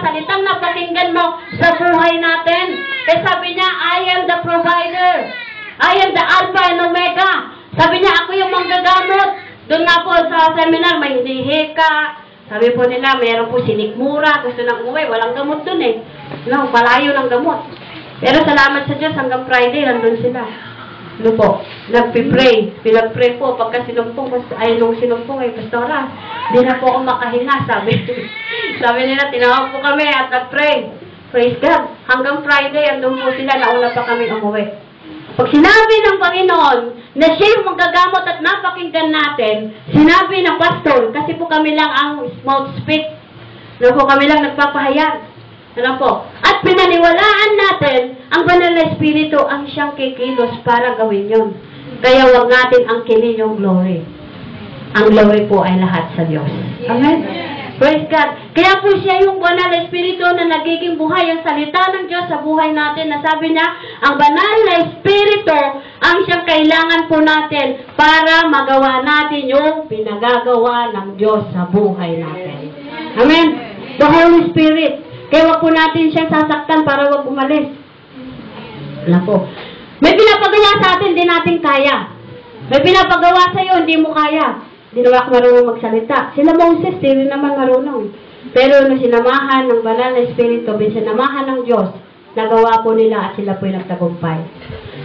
salitang napakinggan mo sa buhay natin. Kaya sabi niya, I am the provider. I am the Alpha and Omega. Sabi niya, ako yung manggagamot. Doon nga po sa seminar, may hinihika. Sabi po nila, mayroon po sinikmura. Gusto nang umuwi, walang gamot doon eh. No, palayo ng gamot. Pero salamat sa Diyos, hanggang Friday, nandun sila. Ano po? Nagpipray. Pinagpray po. Pagka sinumpong, nung sinumpong ay, Pastora, di na po ako makahinga, sabi. Sabi nila, tinawag po kami at nagpray. Praise God. Hanggang Friday, andun po sila, nauna pa kami umuwi. Pag sinabi ng Panginoon na siya yung magagamot at napakinggan natin, sinabi ng pastor, kasi po kami lang ang mouth speak. Ano po, kami lang nagpapahayag. Ano po? At pinaniwalaan natin ang banal na Espiritu ang siyang kikilos para gawin yun. Kaya wag natin angkinin yung glory. Ang glory po ay lahat sa Diyos. Amen? Praise God. Kaya po siya yung banal na Espiritu na nagiging buhay. Ang salita ng Diyos sa buhay natin na sabi niya, ang banal na Espiritu ang siyang kailangan po natin para magawa natin yung pinagagawa ng Diyos sa buhay natin. Amen? The Holy Spirit. Kaya wag po natin siyang sasaktan para wag umalis. Alam po. May pinapagawa sa atin, hindi natin kaya. May pinapagawa sa iyo, hindi mo kaya. Hindi naman ako marunong magsalita. Sila Moses, hindi naman marunong. Pero nung sinamahan ng banal na Espiritu, sinamahan ng Diyos, nagawa po nila at sila po yung nagtagumpay.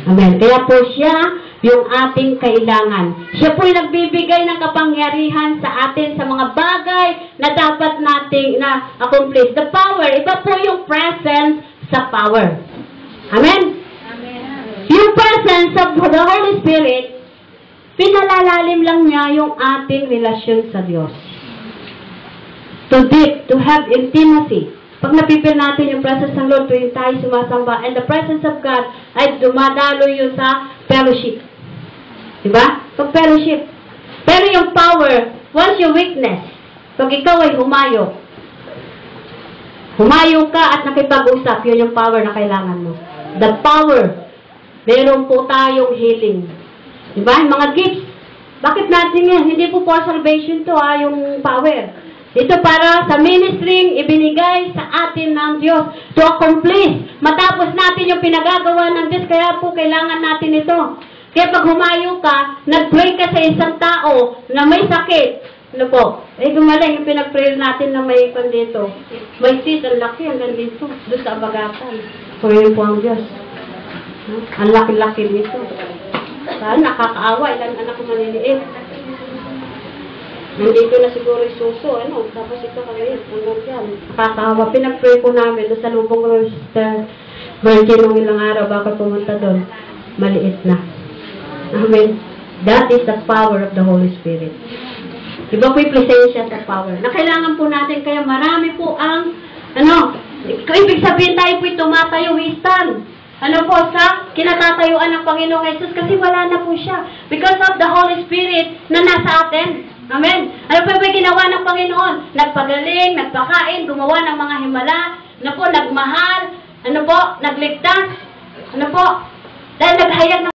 Amen. Kaya po siya yung ating kailangan. Siya po yung nagbibigay ng kapangyarihan sa atin sa mga bagay na dapat nating na-accomplish. The power, iba po yung presence sa power. Amen? Amen. Yung presence of the Holy Spirit, pinalalalim lang niya yung ating relasyon sa Diyos. To deep, to have intimacy. Pag napipil natin yung presence ng Lord, tuwing tayo sumasamba, and the presence of God ay dumadalo yun sa fellowship. Diba? Pag fellowship. Pero yung power, once you weakness, pag ikaw ay humayo ka at nakipag-usap, yun yung power na kailangan mo. The power. Meron po tayong healing. Diba? Yung mga gifts. Bakit natin yan? Hindi po for salvation to, yung power. Ito para sa ministering ibinigay sa atin ng Diyos to accomplish. Matapos natin yung pinagagawa ng Diyos, kaya po kailangan natin ito. Kaya pag humayo ka, nag-pray ka sa isang tao na may sakit, ano po? Gumaling yung pinag-pray natin na may dito. May seed, ang laki, hanggang dito. Doon sa abagatan. Pray po ang Diyos. Ang laki-laki nito. Saan nakakaawa, ilang anak ko maliliit. Nandito na siguro yung suso, tapos ito kaya hanggang dyan. Nakakawa. Pinag-pray po namin doon sa Lubong Roster Virgin nung ilang araw, baka pumunta doon. Maliit na. Amen. That is the power of the Holy Spirit. Iba po yung presensya sa power. Na kailangan po natin, kaya marami po ang, ibig sabihin tayo po tumatayo, we stand. Po, sa kinatatayuan ng Panginoong Jesus, kasi wala na po siya. Because of the Holy Spirit na nasa atin. Amen. Ano po ba ginawa ng Panginoon? Nagpagaling, nagpakain, gumawa ng mga himala, nagmahal, nagligtas, dahil naghayag ng